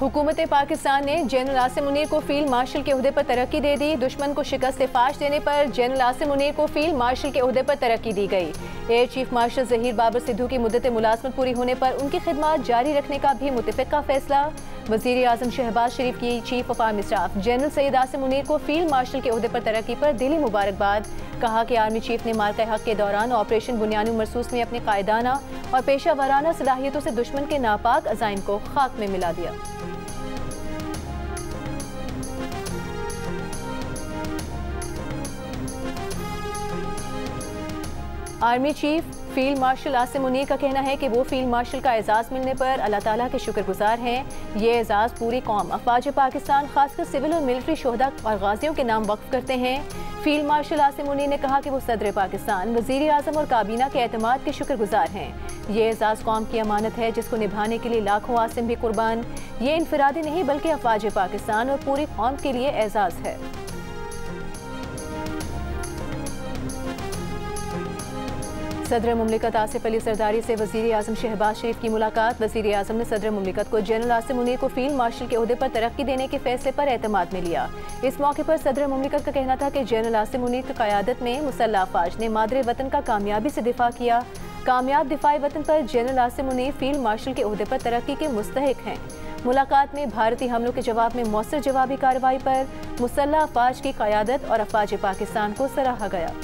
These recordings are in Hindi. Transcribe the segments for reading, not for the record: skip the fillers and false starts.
हुकूमत पाकिस्तान ने जनरल आसिम मुनीर को फील्ड मार्शल के ओहदे पर तरक्की दे दी। दुश्मन को शिकस्त फाश देने पर जनरल आसिम मुनीर को फील्ड मार्शल के ओहदे पर तरक्की दी गई। Air chief marshal Zaheer Babar Sidhu की मुद्दत मुलाजमत पूरी होने पर उनकी खिदमत जारी रखने का भी मुतफ़िक़ा फैसला। वज़ीर आज़म शहबाज शरीफ की chief of army staff general Syed Asim Munir को फील्ड मार्शल के ओहदे पर तरक्की पर दिली मुबारकबाद। कहा कि आर्मी चीफ ने मार्का हक के दौरान ऑपरेशन बुनियादी मरसूस में अपनी कायदाना और पेशा वाराना सलाहियतों से दुश्मन के नापाक अज़ाइम को खाक में मिला दिया। Army chief field marshal Asim Munir का कहना है कि वो फील्ड मार्शल का एजाज़ मिलने पर अल्लाह ताला के शुक्रगुजार हैं। ये एजाज़ पूरी कौम अफवाज पाकिस्तान खासकर सिविल और मिलिट्री शोहदा और गाजियों के नाम वक्फ करते हैं। फील्ड मार्शल आसिम मुनीर ने कहा कि वो सदर पाकिस्तान, वज़ीर आज़म और काबीना के एतमाद के शुक्रगुजार हैं। ये एजाज़ कौम की अमानत है जिसको निभाने के लिए लाखों आसिम भी कुर्बान। ये इनफरादी नहीं बल्कि अफवाज पाकिस्तान और पूरी कौम के लिए एजाज़ है। सदर मुमलिकत आसिफ अली सरदारी से वज़ीर आज़म शहबाज शरीफ की मुलाकात। वज़ीर आज़म ने सदर मुमलिकत को जनरल आसिम मुनीर को फील्ड मार्शल के ओहदे पर तरक्की देने के फैसले पर एतमाद में लिया। इस मौके पर सदर मुमलिकत का कहना था कि जनरल आसिम मुनीर की क़यादत में मुसल्लह अफ़वाज ने मादरे वतन का कामयाबी से दिफा किया। कामयाब दिफाई वतन पर general Asim Munir field marshal के ओहदे पर तरक्की के मुस्तहिक हैं। मुलाकात में भारतीय हमलों के जवाब में मौसर जवाबी कार्रवाई पर मुसल्लह अफ़वाज की क़यादत और अफ़वाज पाकिस्तान को सराहा गया।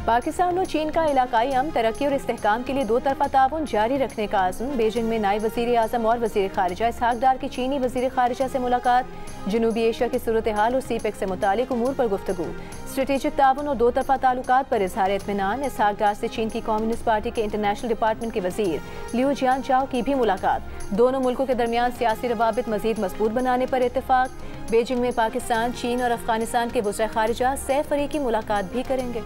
पाकिस्तान और चीन का इलाकाई अमन, तरक्की और इस्तेहकाम के लिए दो तरफा ताउन जारी रखने का आज़म। बीजिंग में नायब वज़ीर आज़म और वज़ीर ख़ारिजा इसहाक डार की चीनी वज़ीर ख़ारिजा से मुलाकात। जनूबी एशिया की सूरत हाल और सीपेक से मुतालिक उमूर पर गुफ्तगू। स्ट्रेटेजिक ताउन और दो तरफा ताल्लुकात पर इजहार इत्मीनान। इसहाक डार से चीन की कम्युनिस्ट पार्टी के इंटरनेशनल डिपार्टमेंट के वज़ीर लियू जियांचाओ की भी मुलाकात। दोनों मुल्कों के दरमियान सियासी रवाबित मज़ीद मजबूत बनाने पर इत्तेफाक। बीजिंग में पाकिस्तान, चीन और अफगानिस्तान के वज़ीर ख़ारिजा सह फ़रीक़ी मुलाकात भी करेंगे।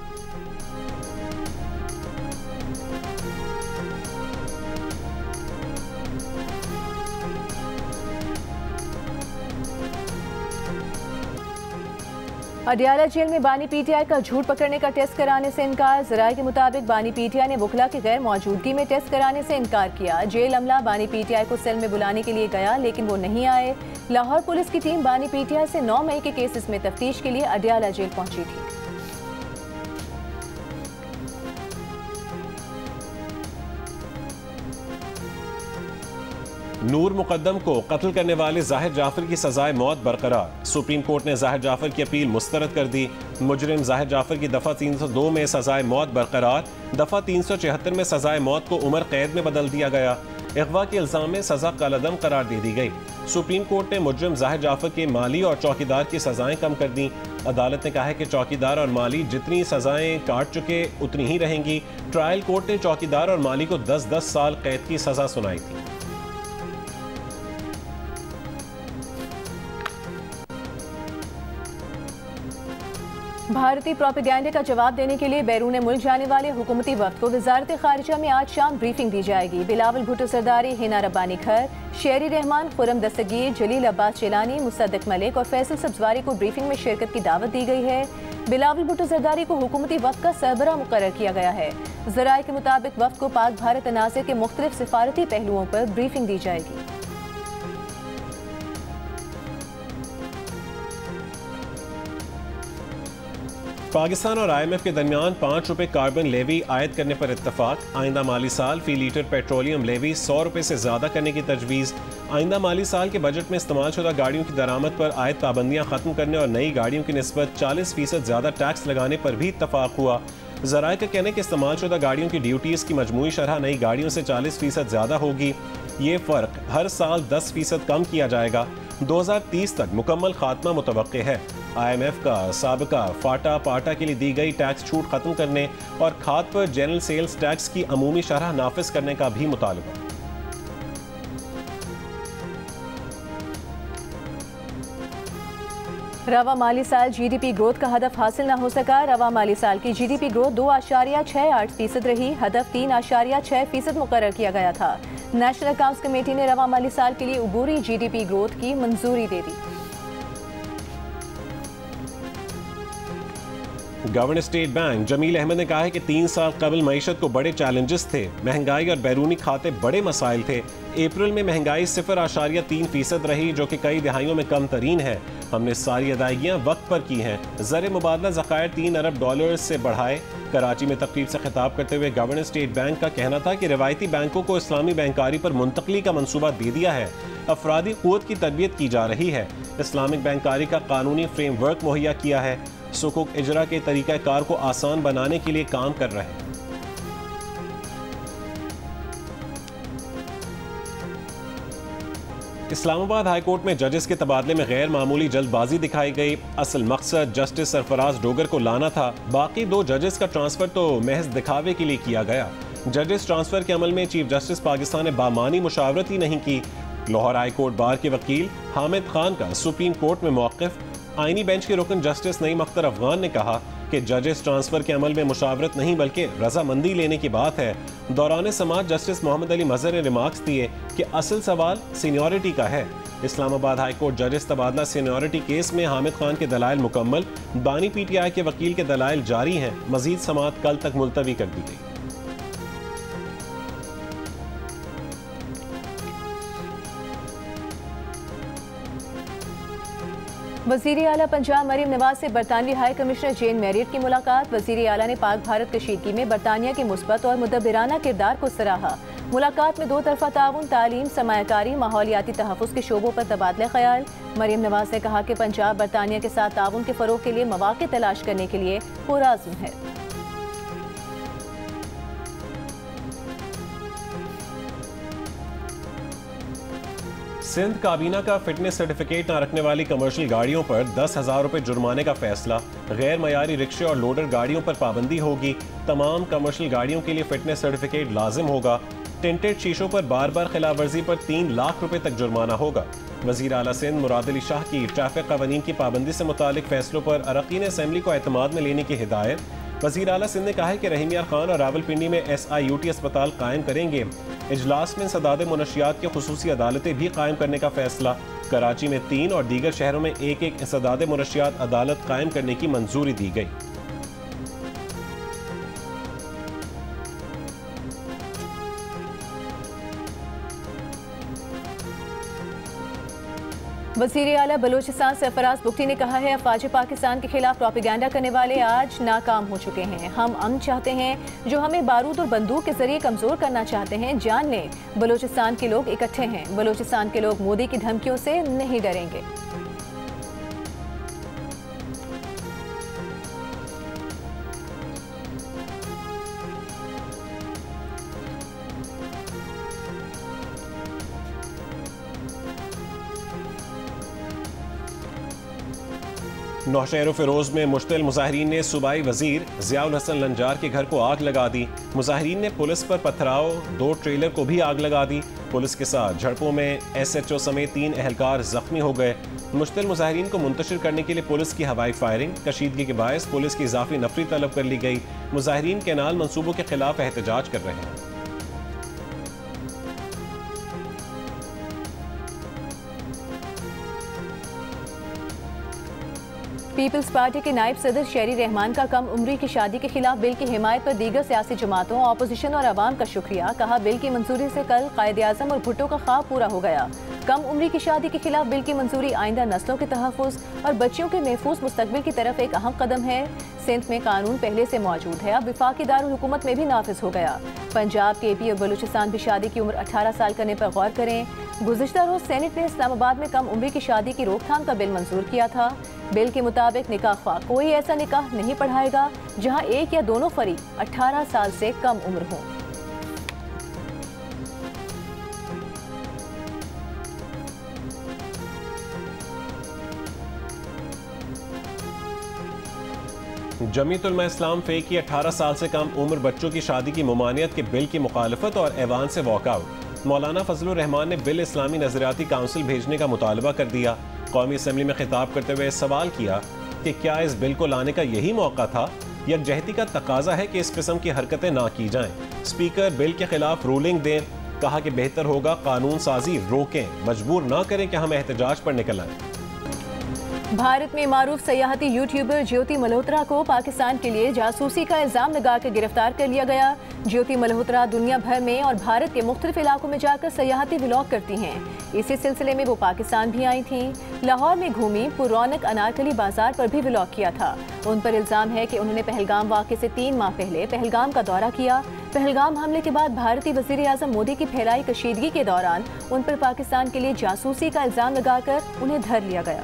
अडियाला जेल में बानी पीटीआई का झूठ पकड़ने का टेस्ट कराने से इनकार। ज़राए के मुताबिक बानी पीटीआई ने वकला की गैर मौजूदगी में टेस्ट कराने से इनकार किया। जेल अमला बानी पीटीआई को सेल में बुलाने के लिए गया लेकिन वो नहीं आए। लाहौर पुलिस की टीम बानी पीटीआई से 9 मई के केसेस में तफ्तीश के लिए अडियाला जेल पहुंची थी। नूर मुकद्दम को कत्ल करने वाले जाहिर जाफर की सजाए मौत बरकरार। सुप्रीम कोर्ट ने जाहिर जाफर की अपील मुस्तरद कर दी। मुजरिम जाहिर जाफर की दफ़ा 302 में सजाए मौत बरकरार। दफ़ा 376 में सजाए मौत को उम्र कैद में बदल दिया गया। अगवा के इल्ज़ाम में सजा कलअदम करार दे दी गई। सुप्रीम कोर्ट ने मुजरिम जाहिर जाफर के माली और चौकीदार की सजाएं कम कर दी। अदालत ने कहा है कि चौकीदार और माली जितनी सजाएं काट चुके उतनी ही रहेंगी। ट्रायल कोर्ट ने चौकीदार और माली को 10-10 साल कैद की सजा सुनाई थी। भारतीय प्रोपेगेंडे का जवाब देने के लिए बैरून मुल्क जाने वाले हुकूमती वफ्द को वजारत खारिजा में आज शाम ब्रीफिंग दी जाएगी। बिलावल भुट्टो सरदारी, हिना रब्बानी खर, शेरी रहमान, खुरम दस्तगीर, जलील अब्बास चेलानी, मुसद्दक मलिक और फैसल सब्जवारी को ब्रीफिंग में शिरकत की दावत दी गई है। बिलावल भुट्टो सरदारी को हुकूमती वफ्द का सरबराह मुकर्रर किया गया है। ज़राए के मुताबिक वफ्द को पाक भारत तनाज़े के मुख्तलिफ सिफारती पहलुओं पर ब्रीफिंग दी जाएगी। पाकिस्तान और IMF के दरमियान 5 रुपये कार्बन लेवी आयद करने पर इत्तफाक। आइंदा माली साल फी लीटर पेट्रोलियम लेवी 100 रुपये से ज़्यादा करने की तजवीज़। आइंदा माली साल के बजट में इस्तेमाल शुदा गाड़ियों की दरामद पर आयद पाबंदियाँ ख़त्म करने और नई गाड़ियों की निस्बत 40% ज़्यादा टैक्स लगाने पर भी इत्तफाक हुआ। ज़राए का कहना है कि इस्तेमाल शुदा गाड़ियों की ड्यूटीज़ की मजमूई शरह नई गाड़ियों से 40% ज़्यादा होगी। ये फ़र्क हर साल 10% कम किया जाएगा। 2030 तक मुकम्मल खात्मा मुतवक्के है। IMF का साबिका फाटा पाटा के लिए दी गई टैक्स छूट खत्म करने और खाद पर जनरल सेल्स टैक्स की अमूमी शरह नाफिज करने का भी मुतालबा। रवा माली साल GDP ग्रोथ का हदफ हासिल न हो सका। रवा माली साल की GDP ग्रोथ 2.68% रही। हदफ 3.6% मुकर्रर किया गया था। नेशनल अकाउंट्स कमेटी ने रवा माली साल के लिए उबूरी GDP ग्रोथ की मंजूरी दे दी। Governor State Bank Jamil Ahmed ने कहा है कि 3 साल कबल मईशत को बड़े चैलेंजेस थे, महंगाई और बैरूनी खाते बड़े मसाइल थे। अप्रैल में महंगाई 0.3% रही, जो कि कई दिहाइयों में कम तरीन है। हमने सारी अदायगियाँ वक्त पर की हैं। ज़र मुबादला ज़खायर $3 अरब से बढ़ाए। कराची में तकरीब से खिताब करते हुए गवर्नर स्टेट बैंक का कहना था कि रवायती बैंकों को इस्लामी बैंकारी पर मुंतकली का मंसूबा दे दिया है। अफरादी क़ुव्वत की तरबियत की जा रही है। इस्लामिक बैंकारी का कानूनी फ्रेमवर्क मुहैया किया है। सुकूक इजरा के तरीक़ाकार को आसान बनाने के लिए काम कर रहे हैं। इस्लामाबाद हाई कोर्ट में जजेस के तबादले में गैर मामूली जल्दबाजी दिखाई गई। असल मकसद जस्टिस सरफराज डोगर को लाना था। बाकी 2 जजेस का ट्रांसफर तो महज दिखावे के लिए किया गया। जजेस ट्रांसफर के अमल में चीफ जस्टिस पाकिस्तान ने बामानी मुशावरत ही नहीं की। लाहौर हाई कोर्ट बार के वकील हामिद खान का सुप्रीम कोर्ट में मौक़िफ़। आईनी बेंच के रुकन जस्टिस नईम अख्तर अफगान ने कहा कि जजेस ट्रांसफर के अमल में मुशावरत नहीं बल्कि रजामंदी लेने की बात है। दौरान समाअत जस्टिस मोहम्मद अली मजहर ने रिमार्क्स दिए कि असल सवाल सीनियरिटी का है। इस्लामाबाद हाई कोर्ट जजेस तबादला सीनियरिटी केस में हामिद खान के दलाइल मुकम्मल, बानी PTI के वकील के दलाइल जारी हैं। मजीद समाअत कल तक मुलतवी कर दी गई। वज़ीर आला पंजाब मरीम नवाज से बरतानवी हाई कमिश्नर जेन मैरियट की मुलाकात। वज़ीर आला ने पाक भारत कशीदगी में बरतानिया के मुस्बत और मुदब्बिराना किरदार को सराहा। मुलाकात में 2 तरफ़ा ताउन, तालीम, सरमायाकारी, माहौलियाती तहफ़्फ़ुज़ के शोबों पर तबादला ख्याल। मरीम नवाज ने कहा कि पंजाब बरतानिया के साथ ताउन के फ़रोग़ के लिए मौक़े तलाश करने के लिए पुरअज़्म है। सिंध काबीना का फिटनेस सर्टिफिकेट न रखने वाली कमर्शियल गाड़ियों पर 10,000 रुपये जुर्माने का फैसला। गैर मयारी रिक्शे और लोडर गाड़ियों पर पाबंदी होगी। तमाम कमर्शियल गाड़ियों के लिए फिटनेस सर्टिफिकेट लाजिम होगा। टिंटेड शीशों पर बार बार खिलाफ वर्जी पर 3 लाख रुपए तक जुर्माना होगा। वज़ीर आला सिंध मुराद अली शाह की ट्रैफिक क़वानीन की पाबंदी से मुतालिक फैसलों पर अरकान असेंबली को एतमाद में लेने की हिदायत। वज़ीर आला सिंध ने कहा है कि रहीम यार खान और रावलपिंडी में SIUT अस्पताल कायम करेंगे। इजलास में सदादे मुनशियात की खुसूसी अदालतें भी कायम करने का फैसला। कराची में 3 और दीगर शहरों में 1-1 सदादे मुनशियात अदालत कायम करने की मंजूरी दी गई। वज़ीर आला बलूचिस्तान सरफराज बुगटी ने कहा है, अफवाज पाकिस्तान के खिलाफ प्रोपेगेंडा करने वाले आज नाकाम हो चुके हैं। हम अमन चाहते हैं। जो हमें बारूद और बंदूक के जरिए कमजोर करना चाहते हैं, जान लें बलूचिस्तान के लोग इकट्ठे हैं। बलूचिस्तान के लोग मोदी की धमकियों से नहीं डरेंगे। नौशहर फिरोज में मुश्तिल मुजाहिरीन ने सूबाई वजीर ज़ियाउल हसन लंजार के घर को आग लगा दी। मुजाहिरीन ने पुलिस पर पथराव, 2 ट्रेलर को भी आग लगा दी। पुलिस के साथ झड़पों में SHO समेत 3 एहलकार जख्मी हो गए। मुश्तिल मुजाहिरीन को मुंतशिर करने के लिए पुलिस की हवाई फायरिंग, कशीदगी के बायस पुलिस की इजाफी नफरी तलब कर ली गई। मुजाहिरीन कैनाल मंसूबों के खिलाफ एहतजाज कर रहे हैं। पीपल्स पार्टी के नायब सदर शेरी रहमान का कम उम्री की शादी के खिलाफ बिल की हिमायत पर दीगर सियासी जमातों, अपोजिशन और अवाम का शुक्रिया। कहा, बिल की मंजूरी से कल कायद आज़म और भुट्टो का ख्वाब पूरा हो गया। कम उम्री की शादी के खिलाफ बिल की मंजूरी आइंदा नस्लों के तहफ़्फ़ुज़ और बच्चियों के महफूज मुस्तकबिल की तरफ एक अहम कदम है। सिंध में कानून पहले से मौजूद है, अब विफाकी दारुल हुकूमत में भी नाफिज हो गया। पंजाब, KP और बलूचिस्तान भी शादी की उम्र 18 साल करने पर गौर करें। गुज़िश्ता रोज़ सेनेट ने इस्लामाबाद में कम उम्री की शादी की रोकथाम का बिल मंजूर किया था। बिल के मुताबिक निकाह ख्वाह कोई ऐसा निकाह नहीं पढ़ाएगा जहां एक या दोनों फरीक 18 साल से कम उम्र हों। जमीयत उलमा इस्लाम फे की 18 साल से कम उम्र बच्चों की शादी की मुमानियत के बिल की मुखालफत और ऐवान से वॉकआउट। मौलाना फजलुर रहमान ने बिल इस्लामी नजरियाती काउंसिल भेजने का मुतालबा कर दिया। कौमी असम्बली में खिताब करते हुए सवाल किया कि क्या इस बिल को लाने का यही मौका था? यकजहती का तकाजा है कि इस किस्म की हरकतें ना की जाएं। स्पीकर बिल के खिलाफ रूलिंग दें। कहा कि बेहतर होगा कानून साजी रोकें, मजबूर ना करें कि हम एहतजाज पर निकल आए। भारत में मारूफ सयाहती यूट्यूबर ज्योति मल्होत्रा को पाकिस्तान के लिए जासूसी का इल्जाम लगाकर गिरफ्तार कर लिया गया। ज्योति मल्होत्रा दुनिया भर में और भारत के मुख्तलिफ इलाकों में जाकर सयाहती व्लॉग करती हैं। इसी सिलसिले में वो पाकिस्तान भी आई थीं। लाहौर में घूमी, पुरौनक अनारकली बाजार पर भी व्लॉग किया था। उन पर इल्जाम है कि उन्होंने पहलगाम वाक़े से 3 माह पहले पहलगाम का दौरा किया। पहलगाम हमले के बाद भारतीय वज़ीर आज़म मोदी की फैलाई कशीदगी के दौरान उन पर पाकिस्तान के लिए जासूसी का इल्जाम लगाकर उन्हें धर लिया गया।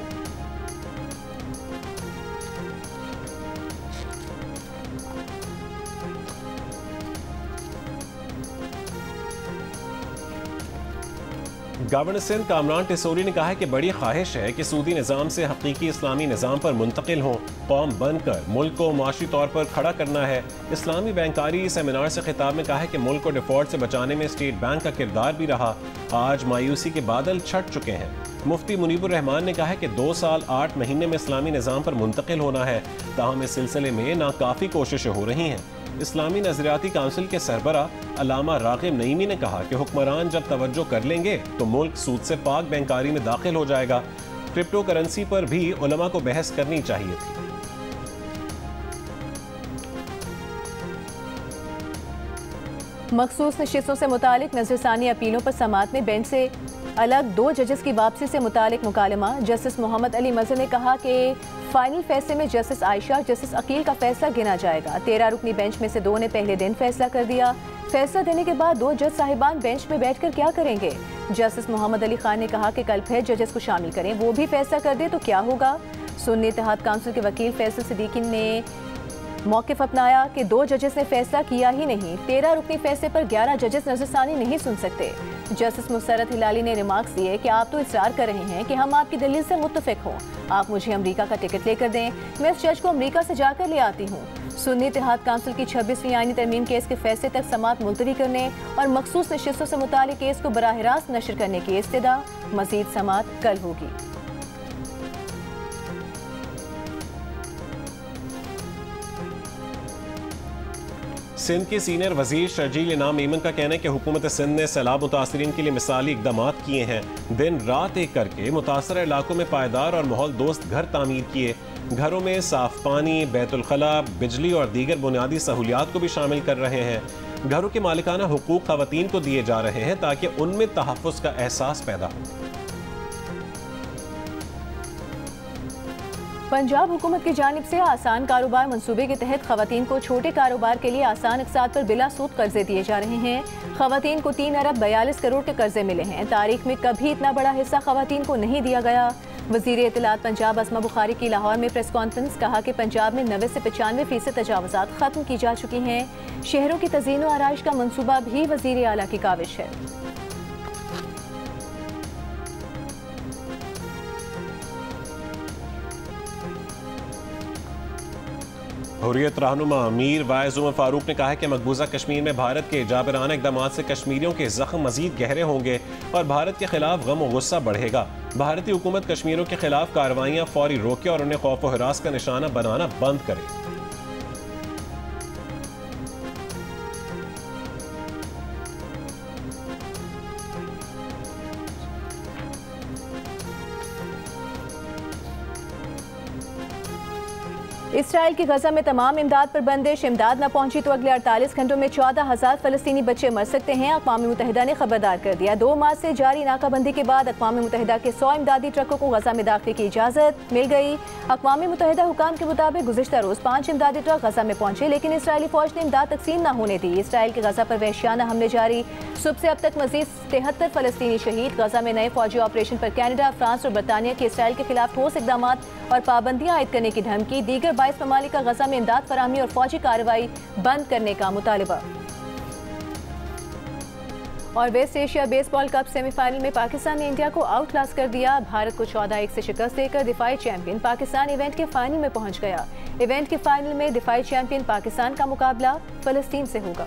गवर्नर सिंध कामरान टिसोरी ने कहा है कि बड़ी ख्वाहिश है कि सूदी निज़ाम से हकीकी इस्लामी निज़ाम पर मुंतकिल हों। कौम बनकर मुल्क को माशी तौर पर खड़ा करना है। इस्लामी बैंकारी सेमिनार से खिताब में कहा है कि मुल्क को डिफॉल्ट से बचाने में स्टेट बैंक का किरदार भी रहा। आज मायूसी के बादल छट चुके हैं। मुफ्ती मुनीबुर रहमान ने कहा है कि 2 साल 8 महीने में इस्लामी निज़ाम पर मुंतकिल होना है, ताहम इस सिलसिले में नाकाफ़ी कोशिशें हो रही हैं। इस्लामी नजरियाती काउंसिल के सरबरा अल्लामा रागिब नईमी ने कहा कि हुक्मरान जब तवज्जो कर लेंगे तो मुल्क सूद से पाक बैंकारी में दाखिल हो जाएगा। क्रिप्टो करेंसी पर भी उलमा को बहस करनी चाहिए थी। मखसूस नशिस्तों से मुतालिक नजरसानी अपीलों पर समाअत में बेंच से अलग 2 जजेस की वापसी से मुतालिक मुकालमा। जस्टिस मोहम्मद अली मजहर ने कहा कि फाइनल फैसले में जस्टिस आयशा और जस्टिस अकील का फैसला गिना जाएगा। 13 रुकनी बेंच में से 2 ने पहले दिन फैसला कर दिया। फैसला देने के बाद 2 जज साहिबान बेंच में बैठकर क्या करेंगे? जस्टिस मोहम्मद अली खान ने कहा कि कल फिर जजेस को शामिल करें, वो भी फैसला कर दे तो क्या होगा। सुन्नी इत्तेहाद काउंसिल के वकील फैसल सिद्दीकी ने मौक़िफ़ अपनाया कि 2 जजेस ने फैसला किया ही नहीं। 13 रुकनी फैसले पर 11 जजेस नजरसानी नहीं सुन सकते। जस्टिस मुसरत हिलाली ने रिमार्क्स दिए कि आप तो इसरार कर रहे हैं कि हम आपकी दलील से मुत्तफिक हों, आप मुझे अमरीका का टिकट लेकर दें, मैं इस जज को अमरीका से जाकर ले आती हूँ। सुन्नी इत्तेहाद काउंसिल की 26वीं आईनी तरमीम केस के फैसले तक समाअत मुलतवी करने और मखसूस नशिस्तों से मुतालिक केस को बराह रास्त नशर करने की इस्तदा। मज़ीद समाअत कल होगी। सिंध के सीनियर वजीर शर्जील इनाम ईमन का कहना है कि हुकूमत सिंध ने सैलाब मुतासरीन के लिए मिसाली इकदाम किए हैं। दिन रात एक करके मुतासर इलाकों में पायदार और माहौल दोस्त घर तामीर किए। घरों में साफ पानी, बैतुल खला, बिजली और दीगर बुनियादी सहूलियात को भी शामिल कर रहे हैं। घरों के मालिकाना हुकूक खवातीन को दिए जा रहे हैं ताकि उनमें तहफ़्फ़ुज़ का एहसास पैदा हो। पंजाब हुकूमत की जानिब से आसान कारोबार मंसूबे के तहत खवातीन को छोटे कारोबार के लिए आसान अक़सात पर बिला सूद कर्जे दिए जा रहे हैं। खवातीन को 3 अरब 42 करोड़ के कर्जे मिले हैं। तारीख में कभी इतना बड़ा हिस्सा खवातीन को नहीं दिया गया। वज़ीर इत्तलात पंजाब अस्मा बुखारी की लाहौर में प्रेस कॉन्फ्रेंस, कहा कि पंजाब में 90 से 95% तजावुज़ात ख़त्म की जा चुकी हैं। शहरों की तज़ीन व आराइश का मनसूबा भी वज़ीर आला की काविश है। हुर्रियत रहनुमा मीर वाइज उमर फारूक ने कहा है कि मकबूजा कश्मीर में भारत के जाबराना इक़दामात से कश्मीरियों के ज़ख्म मज़ीद गहरे होंगे और भारत के खिलाफ गम और गुस्सा बढ़ेगा। भारतीय हुकूमत कश्मीरियों के खिलाफ कार्रवाइयाँ फौरी रोके और उन्हें खौफ व हिरास का निशाना बनाना बंद करे। इसराइल की गजा में तमाम इमदाद पर बंदिश। इमदाद न पहुंची तो अगले 48 घंटों में 14,000 फ़लस्तीनी बच्चे मर सकते हैं, अक़वाम मुत्तहिदा ने खबरदार कर दिया। 2 मार्च से जारी नाकाबंदी के बाद अक़वाम मुत्तहिदा के 100 इमदादी ट्रकों को गजा में दाखिले की इजाज़त मिल गई। अक़वाम मुत्तहिदा हुकाम के मुताबिक गुज़िश्ता रोज़ 5 इमदादी ट्रक गजा में पहुंचे, लेकिन इसराइली फ़ौज ने इमदाद तकसीम न होने दी। इसराइल के गजा पर वहशियाना हमले जारी। सुबह से अब तक मज़ीद 73 फ़लस्तीनी शहीद। गजा में नए फौजी ऑपरेशन पर कैनेडा, फ्रांस और बरतानिया की इसराइल के खिलाफ ठोस इक़दाम और पाबंदियाँ आयद करने की धमकी। दीगर 22 ममालिक का गजा में इमदाद फराहमी और फौजी कार्रवाई बंद करने का मुतालबा। और West Asia baseball cup semifinal में पाकिस्तान ने इंडिया को आउट क्लास कर दिया। भारत को 14-1 से शिकस्त देकर दिफाई चैंपियन पाकिस्तान इवेंट के फाइनल में पहुंच गया। इवेंट के फाइनल में दिफाई चैंपियन पाकिस्तान का मुकाबला फ़लस्तीन से होगा।